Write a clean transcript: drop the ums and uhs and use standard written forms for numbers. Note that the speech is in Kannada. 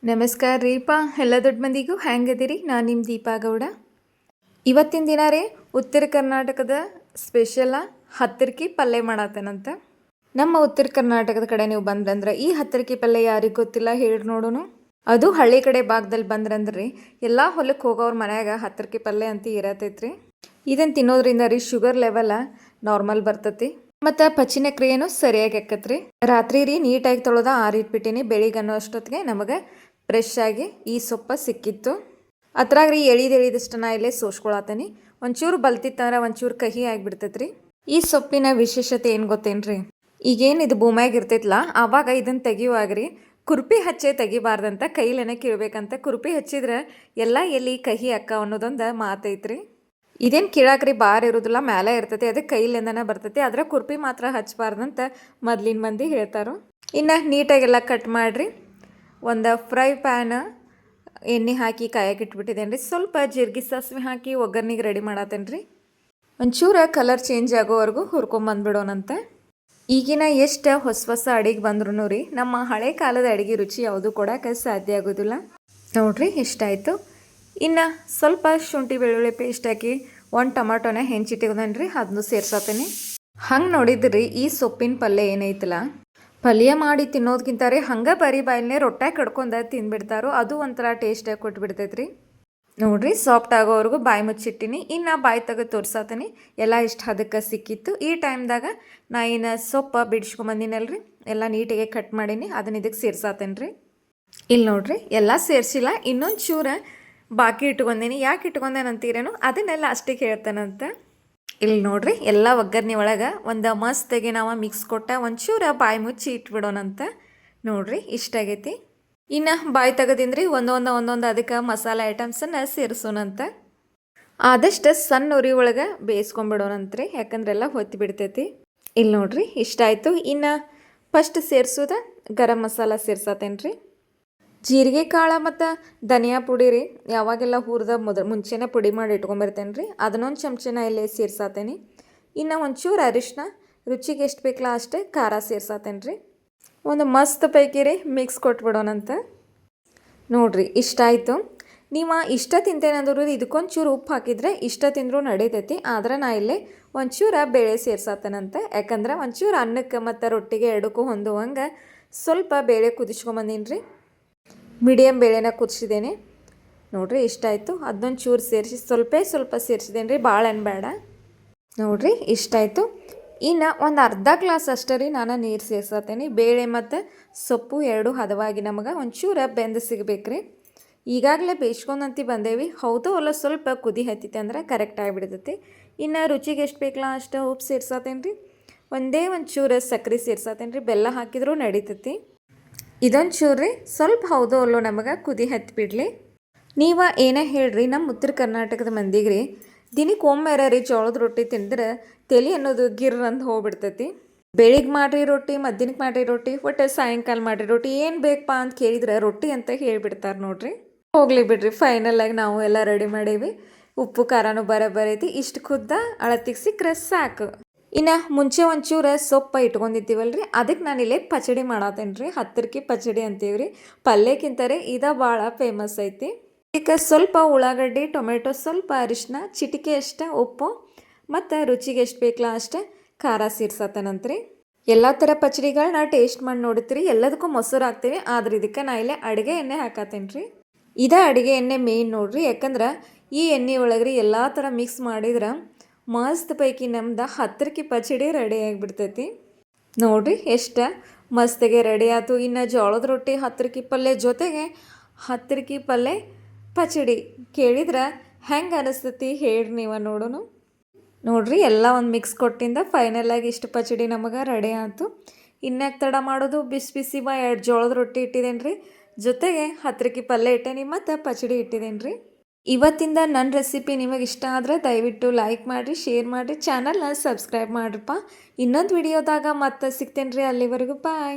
ನಮಸ್ಕಾರ ರೀಪಾ, ಎಲ್ಲ ದೊಡ್ಡ ಮಂದಿಗೂ ಹೆಂಗದಿರಿ? ನಾನು ನಿಮ್ಮ ದೀಪಾ ಗೌಡ. ಇವತ್ತಿನ ದಿನ ರೀ ಉತ್ತರ ಕರ್ನಾಟಕದ ಸ್ಪೆಷಲ ಹತ್ತರಿಕೆ ಪಲ್ಯ ಮಾಡತ್ತೇನಂತ. ನಮ್ಮ ಉತ್ತರ ಕರ್ನಾಟಕದ ಕಡೆ ನೀವು ಬಂದ್ರಂದ್ರೆ ಈ ಹತ್ತರಿಕೆ ಪಲ್ಯ ಯಾರಿಗೆ ಗೊತ್ತಿಲ್ಲ ಹೇಳಿ ನೋಡೋಣ. ಅದು ಹಳ್ಳಿ ಕಡೆ ಭಾಗದಲ್ಲಿ ಬಂದ್ರಂದ್ರಿ ಎಲ್ಲ ಹೊಲಕ್ಕೆ ಹೋಗೋವ್ರ ಮನ್ಯಾಗ ಹತ್ತರಿಕೆ ಪಲ್ಯ ಅಂತ ಇರತೈತ್ರಿ. ಇದನ್ನು ತಿನ್ನೋದ್ರಿಂದ ರೀ ಶುಗರ್ ಲೆವೆಲ್ ನಾರ್ಮಲ್ ಬರ್ತೈತಿ ಮತ್ತು ಪಚನ ಕ್ರಿಯೆನೂ ಸರಿಯಾಗಿ ಆಕತ್ರಿ. ರಾತ್ರಿ ರೀ ನೀಟಾಗಿ ತೊಳೆದ ಆರಿಟ್ಬಿಟ್ಟಿನಿ. ಬೆಳಿಗ್ಗೆ ಅನ್ನೋ ಅಷ್ಟೊತ್ತಿಗೆ ನಮಗೆ ಫ್ರೆಶ್ ಆಗಿ ಈ ಸೊಪ್ಪ ಸಿಕ್ಕಿತ್ತು. ಅದ್ರಾಗ ರೀ ಎಳಿದಷ್ಟು ನಾ ಇಲ್ಲೇ ಸೋಸ್ಕೊಳತೀನಿ. ಒಂಚೂರು ಬಲ್ತಿತ್ತಂದ್ರೆ ಒಂಚೂರು ಕಹಿ ಆಗಿಬಿಡ್ತೈತ್ರಿ. ಈ ಸೊಪ್ಪಿನ ವಿಶೇಷತೆ ಏನು ಗೊತ್ತೇನ್ರಿ? ಈಗೇನು ಇದು ಭೂಮಿಯಾಗ ಇರ್ತೈತ್ಲ ಆವಾಗ ಇದನ್ನು ತೆಗಿಯುವಾಗ್ರಿ ಕುರ್ಪಿ ಹಚ್ಚೆ ತೆಗಿಬಾರ್ದಂತ ಕೈಲೇನೆ ಕೀಳ್ಬೇಕಂತ. ಕುರ್ಪಿ ಹಚ್ಚಿದ್ರೆ ಎಲ್ಲ ಎಲ್ಲಿ ಕಹಿ ಅಕ್ಕ ಅನ್ನೋದೊಂದು ಮಾತೈತ್ರಿ. ಇದೇನು ಕೀಳಾಕ್ರಿ ಬಾರ್ ಇರೋದಿಲ್ಲ, ಮೇಲೆ ಇರ್ತೈತಿ, ಅದಕ್ಕೆ ಕೈಲಿಂದನೇ ಬರ್ತೈತಿ. ಆದರೆ ಕುರ್ಪಿ ಮಾತ್ರ ಹಚ್ಚಬಾರ್ದಂತ ಮೊದ್ಲಿನ ಮಂದಿ ಹೇಳ್ತಾರೋ. ಇನ್ನು ನೀಟಾಗೆಲ್ಲ ಕಟ್ ಮಾಡಿರಿ. ಒಂದು ಫ್ರೈ ಪ್ಯಾನ್ ಎಣ್ಣೆ ಹಾಕಿ ಕಾಯಕ್ಕೆ ಇಟ್ಬಿಟ್ಟಿದ್ದೇನೆ ರೀ. ಸ್ವಲ್ಪ ಜೀರಿಗೆ ಸಾಸಿವೆ ಹಾಕಿ ಒಗ್ಗರ್ನಿಗೆ ರೆಡಿ ಮಾಡತ್ತೇನೆ ರೀ. ಒಂಚೂರು ಕಲರ್ ಚೇಂಜ್ ಆಗೋವರೆಗೂ ಹುರ್ಕೊಂಬಂದ್ಬಿಡೋಣಂತ. ಈಗಿನ ಎಷ್ಟು ಹೊಸ ಅಡಿಗೆ ಬಂದ್ರೂ ರೀ ನಮ್ಮ ಹಳೆ ಕಾಲದ ಅಡುಗೆ ರುಚಿ ಯಾವುದು ಕೊಡೋಕೆ ಸಾಧ್ಯ ಆಗೋದಿಲ್ಲ. ನೋಡಿರಿ ಎಷ್ಟಾಯಿತು. ಇನ್ನು ಸ್ವಲ್ಪ ಶುಂಠಿ ಬೆಳ್ಳುಳ್ಳಿ ಪೇಸ್ಟ್ ಹಾಕಿ ಒಂದು ಟೊಮಾಟೋನ ಹೆಂಚಿಟ್ಟಿದ್ದೇನೆ ರೀ, ಅದನ್ನು ಸೇರ್ಸತ್ತೇನೆ. ಹಂಗೆ ನೋಡಿದ್ರಿ ಈ ಸೊಪ್ಪಿನ ಪಲ್ಯ ಏನೈತಲ್ಲ, ಪಲ್ಯ ಮಾಡಿ ತಿನ್ನೋದಕ್ಕಿಂತ ರೀ ಹಂಗೆ ಬರೀ ಬಾಯಲ್ಲೇ ರೊಟ್ಟಿ ಕಡ್ಕೊಂಡು ತಿಂದ್ಬಿಡ್ತಾರೋ, ಅದು ಒಂಥರ ಟೇಸ್ಟಾಗಿ ಕೊಟ್ಬಿಡ್ತೈತ್ರಿ. ನೋಡಿರಿ ಸಾಫ್ಟ್ ಆಗೋವರೆಗೂ ಬಾಯಿ ಮುಚ್ಚಿಟ್ಟಿನಿ. ಇನ್ನು ಬಾಯಿ ತೆಗೆದು ತೋರ್ಸತ್ತೀನಿ ಎಲ್ಲ ಇಷ್ಟು ಅದಕ್ಕೆ ಸಿಕ್ಕಿತ್ತು. ಈ ಟೈಮ್ದಾಗ ನಾ ಏನು ಸೊಪ್ಪು ಬಿಡಿಸ್ಕೊಂಬಂದಿನಲ್ರಿ, ಎಲ್ಲ ನೀಟಾಗೆ ಕಟ್ ಮಾಡೀನಿ, ಅದನ್ನ ಇದಕ್ಕೆ ಸೇರ್ಸತ್ತೇನೆ ರೀ. ಇಲ್ಲಿ ನೋಡಿರಿ ಎಲ್ಲ ಸೇರಿಸಿಲ್ಲ, ಇನ್ನೊಂದು ಚೂರು ಬಾಕಿ ಇಟ್ಕೊಂಡೀನಿ. ಯಾಕೆ ಇಟ್ಕೊಂಡೇನಂತೀರೇನು ಅದನ್ನೆಲ್ಲ ಅಷ್ಟಕ್ಕೆ ಹೇಳ್ತಾನಂತ. ಇಲ್ಲಿ ನೋಡ್ರಿ ಎಲ್ಲ ಒಗ್ಗರಣೆ ಒಳಗೆ ಒಂದು ಮಸ್ತಾಗಿ ನಾವು ಮಿಕ್ಸ್ ಕೊಟ್ಟ ಒಂಚೂರು ಬಾಯಿ ಮುಚ್ಚಿ ಇಟ್ಬಿಡೋಣಂತ. ನೋಡ್ರಿ ಇಷ್ಟಾಗೈತಿ. ಇನ್ನು ಬಾಯಿ ತೆಗೆದಿಂದ್ರಿ ಒಂದೊಂದು ಅದಕ್ಕೆ ಮಸಾಲೆ ಐಟಮ್ಸನ್ನು ಸೇರಿಸೋಣಂತ. ಆದಷ್ಟು ಸಣ್ಣ ಉರಿ ಒಳಗೆ ಬೇಯಿಸ್ಕೊಂಬಿಡೋಣಂತ್ರಿ, ಯಾಕಂದ್ರೆ ಎಲ್ಲ ಹೊತ್ತಿ ಬಿಡ್ತೈತಿ. ಇಲ್ಲಿ ನೋಡ್ರಿ ಇಷ್ಟಾಯಿತು. ಇನ್ನು ಫಸ್ಟ್ ಸೇರಿಸೋದ ಗರಂ ಮಸಾಲ ಸೇರ್ಸತ್ತೇನೆ ರೀ. ಜೀರಿಗೆ ಕಾಳು ಮತ್ತು ಧನಿಯಾ ಪುಡಿ ರೀ ಯಾವಾಗೆಲ್ಲ ಹುರಿದ ಮುಂಚೆನೇ ಪುಡಿ ಮಾಡಿ ಇಟ್ಕೊಂಬರ್ತೇನೆ ರೀ. ಅದನ್ನೊಂದು ಚಮಚನ ಇಲ್ಲೇ ಸೇರ್ಸತ್ತೇನೆ. ಇನ್ನು ಒಂಚೂರು ಅರಿಶಿನ, ರುಚಿಗೆ ಎಷ್ಟು ಬೇಕಲ್ಲ ಅಷ್ಟೇ ಖಾರ ಸೇರ್ಸತ್ತೇನೆ ರೀ. ಒಂದು ಮಸ್ತ್ ಪೈಕಿ ರೀ ಮಿಕ್ಸ್ ಕೊಟ್ಬಿಡೋಣಂತ. ನೋಡಿರಿ ಇಷ್ಟಾಯಿತು. ನೀವು ಇಷ್ಟ ತಿಂತೇನಂದ್ರು ಇದಕ್ಕೊಂಚೂರು ಉಪ್ಪು ಹಾಕಿದರೆ ಇಷ್ಟ ತಿಂದರೂ ನಡೀತೈತಿ. ಆದ್ರೆ ನಾ ಇಲ್ಲೇ ಒಂಚೂರು ಬೇಳೆ ಸೇರ್ಸತ್ತೇನಂತ. ಯಾಕಂದ್ರೆ ಒಂಚೂರು ಅನ್ನಕ್ಕೆ ಮತ್ತು ರೊಟ್ಟಿಗೆ ಎರಡಕ್ಕೂ ಹೊಂದುವಂಗೆ ಸ್ವಲ್ಪ ಬೇಳೆ ಕುದಿಸ್ಕೊಂಬಂದೀನಿ ರೀ. ಮೀಡಿಯಮ್ ಬೇಳೆನ ಕುದಿಸಿದ್ದೇನೆ. ನೋಡಿರಿ ಇಷ್ಟಾಯಿತು. ಅದೊಂದು ಚೂರು ಸೇರಿಸಿ ಸ್ವಲ್ಪ ಸೇರಿಸಿದ್ದೇನೆ ರೀ, ಭಾಳ ಬೇಡ. ನೋಡಿರಿ ಇಷ್ಟಾಯಿತು. ಇನ್ನು ಒಂದು ಅರ್ಧ ಗ್ಲಾಸ್ ಅಷ್ಟೇ ರೀ ನಾನು ನೀರು ಸೇರ್ಸತ್ತೇನೆ. ಬೇಳೆ ಮತ್ತು ಸೊಪ್ಪು ಎರಡು ಹದವಾಗಿ ನಮಗೆ ಒಂಚೂರು ಬೆಂದು ಸಿಗಬೇಕ್ರಿ. ಈಗಾಗಲೇ ಬೇಯಿಸ್ಕೊಂಡಂತ ಬಂದೇವಿ. ಹೌದು ಅಲ್ಲ ಸ್ವಲ್ಪ ಕುದಿ ಹತ್ತೈತೆ ಅಂದ್ರೆ ಕರೆಕ್ಟ್ ಆಗಿಬಿಡ್ತೈತಿ. ಇನ್ನು ರುಚಿಗೆ ಎಷ್ಟು ಬೇಕಲ್ಲ ಅಷ್ಟು ಉಪ್ಪು ಸೇರ್ಸತ್ತೇನೆ ರೀ. ಒಂಚೂರು ಸಕ್ಕರೆ ಸೇರ್ಸತ್ತೇನೆ ರೀ. ಬೆಲ್ಲ ಹಾಕಿದ್ರೂ ನಡೀತೈತಿ. ಇದೊಂದು ಚೂರು ರೀ ಸ್ವಲ್ಪ ಹೌದು ಅಲ್ಲೋ ನಮಗೆ ಕುದಿ ಹತ್ತಿಬಿಡ್ಲಿ. ನೀವು ಏನೇ ಹೇಳ್ರಿ ನಮ್ಮ ಉತ್ತರ ಕರ್ನಾಟಕದ ಮಂದಿಗೆ ರೀ ದಿನಕ್ಕೆ ಒಮ್ಮೆರ ರೀ ಜೋಳದ ರೊಟ್ಟಿ ತಿಂದ್ರೆ ತಲೆ ಅನ್ನೋದು ಗಿರ್ ಅಂತ ಹೋಗ್ಬಿಡ್ತೈತಿ. ಬೆಳಿಗ್ಗೆ ಮಾಡಿರಿ ರೊಟ್ಟಿ, ಮಧ್ಯಾಹ್ನಕ್ಕೆ ಮಾಡಿರಿ ರೊಟ್ಟಿ, ಒಟ್ಟು ಸಾಯಂಕಾಲ ಮಾಡಿರಿ ರೊಟ್ಟಿ, ಏನು ಬೇಕಪ್ಪ ಅಂತ ಕೇಳಿದ್ರೆ ರೊಟ್ಟಿ ಅಂತ ಹೇಳಿಬಿಡ್ತಾರೆ ನೋಡ್ರಿ. ಹೋಗ್ಲಿ ಬಿಡ್ರಿ, ಫೈನಲಾಗಿ ನಾವು ಎಲ್ಲ ರೆಡಿ ಮಾಡೀವಿ. ಉಪ್ಪು ಖಾರನೂ ಬರೈತಿ. ಇಷ್ಟು ಖುದ್ದ ಅಳತಿಗೆ ಸಿಕ್ಕರೆ ಸಾಕು. ಇನ್ನು ಮುಂಚೆ ಒಂಚೂರು ಸೊಪ್ಪು ಇಟ್ಕೊಂಡಿದ್ದೀವಲ್ರಿ, ಅದಕ್ಕೆ ನಾನಿಲ್ಲೇ ಪಚಡಿ ಮಾಡತ್ತೇನೆ ರೀ. ಹತ್ತರಿಕೆ ಪಚಡಿ ಅಂತೀವಿ ರೀ. ಪಲ್ಯಕ್ಕಿಂತರೇ ಇದು ಭಾಳ ಫೇಮಸ್ ಐತಿ. ಇದಕ್ಕೆ ಸ್ವಲ್ಪ ಉಳ್ಳಾಗಡ್ಡಿ, ಟೊಮೆಟೊ, ಸ್ವಲ್ಪ ಅರಿಶಿನ, ಚಿಟಿಕೆ ಅಷ್ಟೇ ಉಪ್ಪು ಮತ್ತು ರುಚಿಗೆ ಎಷ್ಟು ಬೇಕಲ್ಲ ಅಷ್ಟೇ ಖಾರ ಸೇರ್ಸತ್ತೇನಂತ್ರಿ. ಎಲ್ಲ ಥರ ಪಚಡಿಗಳನ್ನ ಟೇಸ್ಟ್ ಮಾಡಿ ನೋಡ್ತೀರಿ. ಎಲ್ಲದಕ್ಕೂ ಮೊಸರು ಹಾಕ್ತೀವಿ. ಆದ್ರೆ ಇದಕ್ಕೆ ನಾ ಇಲ್ಲೇ ಅಡುಗೆ ಎಣ್ಣೆ ಹಾಕತ್ತೇನೆ ರೀ. ಇದೇ ಅಡುಗೆ ಎಣ್ಣೆ ಮೇಯ್ನ್ ನೋಡ್ರಿ. ಯಾಕಂದ್ರೆ ಈ ಎಣ್ಣೆ ಒಳಗೆ ರೀ ಎಲ್ಲ ಥರ ಮಿಕ್ಸ್ ಮಾಡಿದ್ರೆ ಮಸ್ತ್ ಪೈಕಿ ನಮ್ದು ಹತ್ತರಿಕೆ ಪಚಡಿ ರೆಡಿ ಆಗಿಬಿಡ್ತೈತಿ. ನೋಡಿರಿ ಎಷ್ಟು ಮಸ್ತಿಗೆ ರೆಡಿ ಆಯ್ತು. ಇನ್ನು ಜೋಳದ ರೊಟ್ಟಿ ಹತ್ತರಿಕೆ ಪಲ್ಯ ಜೊತೆಗೆ ಹತ್ತರಿಕೆ ಪಲ್ಯ ಪಚಡಿ ಕೇಳಿದ್ರೆ ಹೆಂಗೆ ಅನಿಸ್ತೈತಿ ಹೇಳ್ರಿ ನೀವು ನೋಡೋಣ. ನೋಡಿರಿ ಎಲ್ಲ ಒಂದು ಮಿಕ್ಸ್ ಕೊಟ್ಟಿಂದ ಫೈನಲಾಗಿ ಇಷ್ಟು ಪಚಡಿ ನಮಗೆ ರೆಡಿ ಆಯ್ತು. ಇನ್ಯಾಕೆ ತಡ ಮಾಡೋದು, ಬಿಸಿ ಬಿಸಿ 2 ಜೋಳದ ರೊಟ್ಟಿ ಇಟ್ಟಿದ್ದೇನೆ ರೀ, ಜೊತೆಗೆ ಹತ್ತರಿಕೆ ಪಲ್ಯ ಇಟ್ಟೇನಿ ಮತ್ತು ಪಚಡಿ ಇಟ್ಟಿದ್ದೇನೆ ರೀ. ಇವತ್ತಿಂದ ನನ್ನ ರೆಸಿಪಿ ನಿಮಗೆ ಇಷ್ಟ ಆದರೆ ದಯವಿಟ್ಟು ಲೈಕ್ ಮಾಡಿರಿ, ಶೇರ್ ಮಾಡಿರಿ, ಚಾನಲ್ನ ಸಬ್ಸ್ಕ್ರೈಬ್ ಮಾಡಿರಪ್ಪ. ಇನ್ನೊಂದು ವಿಡಿಯೋದಾಗ ಮತ್ತೆ ಸಿಗ್ತೇನೆ ರೀ. ಅಲ್ಲಿವರೆಗೂ ಬಾಯ್.